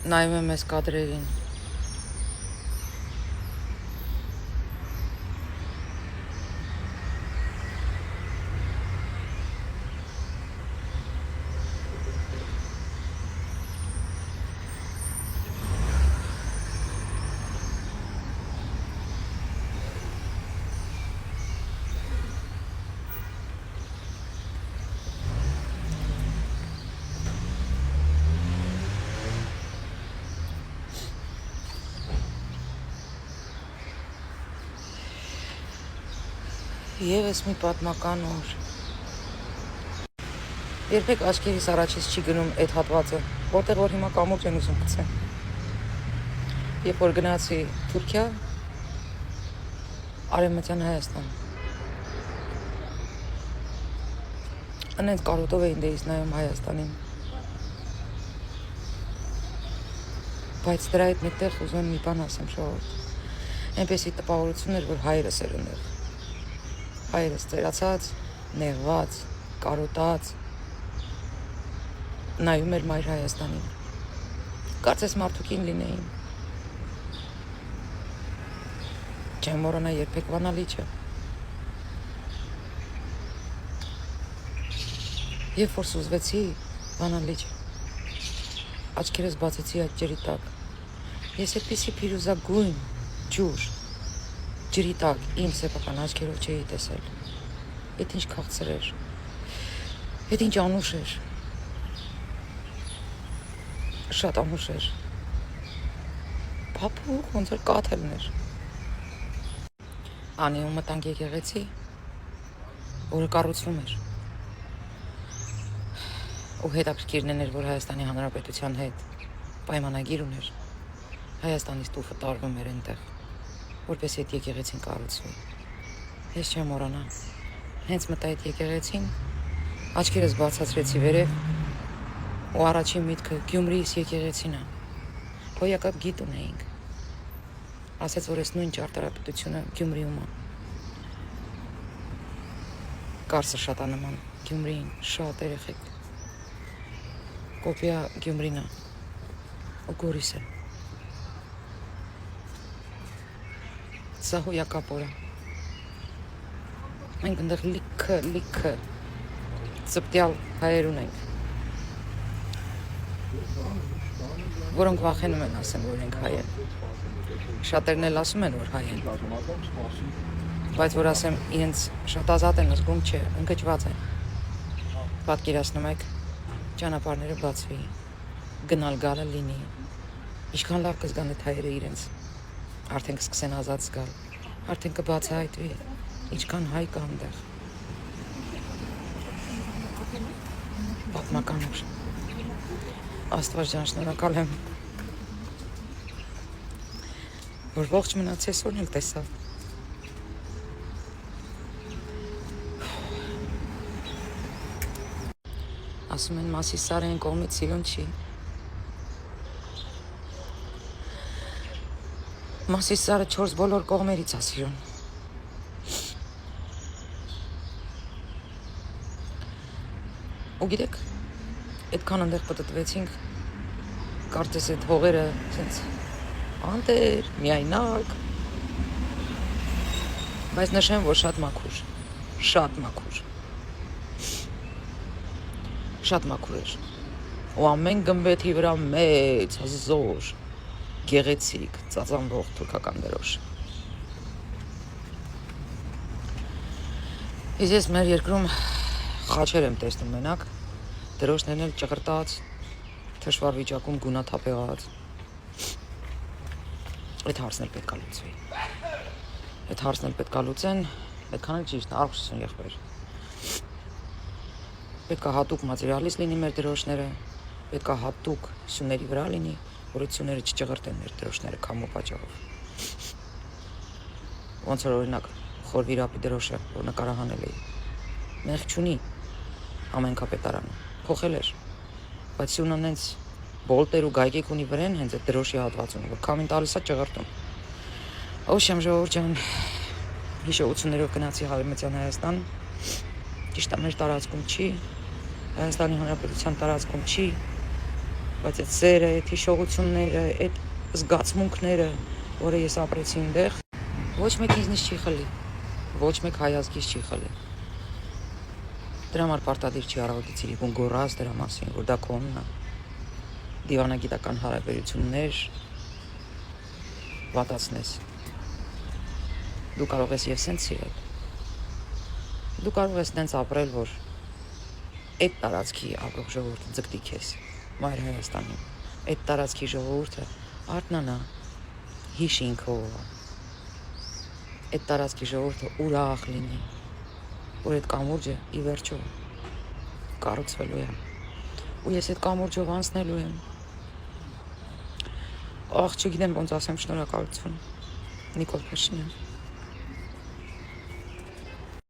նայում եմ այս կադրերին։ Եվս մի պատմական օր։ Երբեք աչքերիս առաջից չի գնում այդ հատվածը, որտեղ որ հիմա կամուրջ են ուզում գցեն։ Երբ որ գնացի Թուրքիա, Արևմտյան Հայաստան։ Անենց կարոտով էին դեից նայում Հայաստանին։ Բայց դրա հետ մեկտեղ ուզում եմ մի բան ասեմ շողովուրդ։ Այնպեսի տպավորություն էր, որ հայրս էր ուներ։ Հայրս ծերացած, նեղված, կարոտած, նայում էր Մայր Հայաստանին։ Կարծես մարդուկին լինեին։ Չեմ մոռանա երբեք Վանալիչը։ Երբ որ սուզվեցի Վանալիչը, աչքերս բացեցի այդ ջրի տակ։ Ես այդպիսի փիրուզագույն ջուր ջրի տակ իմ սեփական աչքերով չէի տեսել։ Էդ ինչ քաղցր էր։ Էդ ինչ անուշ էր։ Շատ անուշ էր։ Փափուկ ոնց որ կաթելն էր։ Անի ու մտանք եկեղեցի, որը կառուցվում էր։ Ու հետաքրքիրն էր, որ Հայաստանի Հանրապետության հետ պայմանագիր ուներ։ Հայաստանից տուֆը տարվում էր այնտեղ, որպես այդ եկեղեցին կառուցվի։ Ես չեմ մոռանա։ Հենց մտա այդ եկեղեցին, աչքերս բացացրեցի վերև, ու առաջին միտքը Գյումրիից եկեղեցին է։ Հոյակապ գիտ ունեինք։ Ասեց, որ այս նույն ճարտարապետությունը Գյումրիում է։ Կարծը շատ անման Գյումրիին, շատ երեխեք։ Կոպիա Գյումրին է ու Գորիսը։ Սա հոյակապ օր է։ Մենք ընդեղ լիքը ծպտյալ հայեր ունենք, որոնք վախենում են ասեն, որ ենք հայ են։ Շատերն էլ ասում են, որ հայ են։ Բայց որ ասեմ, իրենց շատ ազատ են զգում, չէ, ընկճված են։ Պատկերացնում եք, ճանապարհները բացվի, գնալ գալը լինի։ Ինչքան լավ կզգան այդ հայերը իրենց։ Արդեն կսկսեն ազատ զգալ, արդեն կբացահայտվի, ինչքան հայ կա այնտեղ։ Պատմական օր։ Աստված ջան, շնորհակալ եմ, որ ողջ մնաց այսօրն էլ տեսավ։ Ասում են Մասիսարեն կողմից սիրուն չի։ Մասիսարը 4 բոլոր կողմերից է սիրուն։ Ու գիտեք, այդքան այնտեղ պտտվեցինք, կարծես այդ հողերը սենց անտեր, միայնակ, բայց նշեմ, որ շատ մաքուր էր, ու ամեն գմբեթի վրա մեծ, հզոր, գեղեցիկ, ծածանվող թուրքական դրոշ։ Ես մեր երկրում խաչեր եմ տեսնում մենակ, դրոշներն էլ ճղրտած, թշվառ վիճակում գունաթափեղած։ Այդ հարցն էլ պետք է լուծվի։ Այդ հարցն էլ պետք է լուծեն, այդքան էլ ճիշտ, առողջություն եղբայր։ Պետք է հատուկ մատերիալից լինի մեր դրոշները, պետք է հատուկ սյուների վրա լինի, որ այդ սյուները չճղրտեն մեր դրոշները քամու պատճառով։ Ոնց որ օրինակ խորվիրապի դրոշը, որ նկարահանել էի, մեղ չունի ամենքապետարանը, փոխել էր, բայց սյունը նենց բոլտեր ու գայկեք ունի վրեն հենց այդ դրոշի հատվածում, որ քամին տալիս է ճղրտում։ Ոչմ ժողովուրդ ջան, հիշողություններով գնացի Արևմտյան Հայաստան, ճիշտ է մեր տարածքում չի, Հայաստանի Հանրապետության տարածքում չի, բայց այդ սերը, այդ հիշողությունները, այդ զգացմունքները, որը ես ապրեցի այնտեղ, ոչ մեկ ինձնից չի խլի, ոչ մեկ հայազգից չի խլի։ Դրա համար պարտադիր չի առավոտից իրիկուն գոռաս դրա մասին, որ դա քոնն է։ Դիվանագիտական հարաբերություններ վատացնես։ Դու կարող ես եւ սենց սիրել։ Դու կարող ես տենց ապրել, որ այդ տարածքի ապրող ժողովուրդը ձգտի քեզ, Մայր Հայաստանին։ Այդ տարածքի ժողովուրդը արթնանա, հիշի ինքով։ Այդ տարածքի ժողովուրդը ուրախ լինի, որ այդ կամուրջը ի վերջո կառուցվելու է։ Ու ես այդ կամուրջով անցնելու եմ։ Ախ, չգիտեմ ոնց ասեմ, շնորհակալություն։ Նիկոլ Փաշինյան։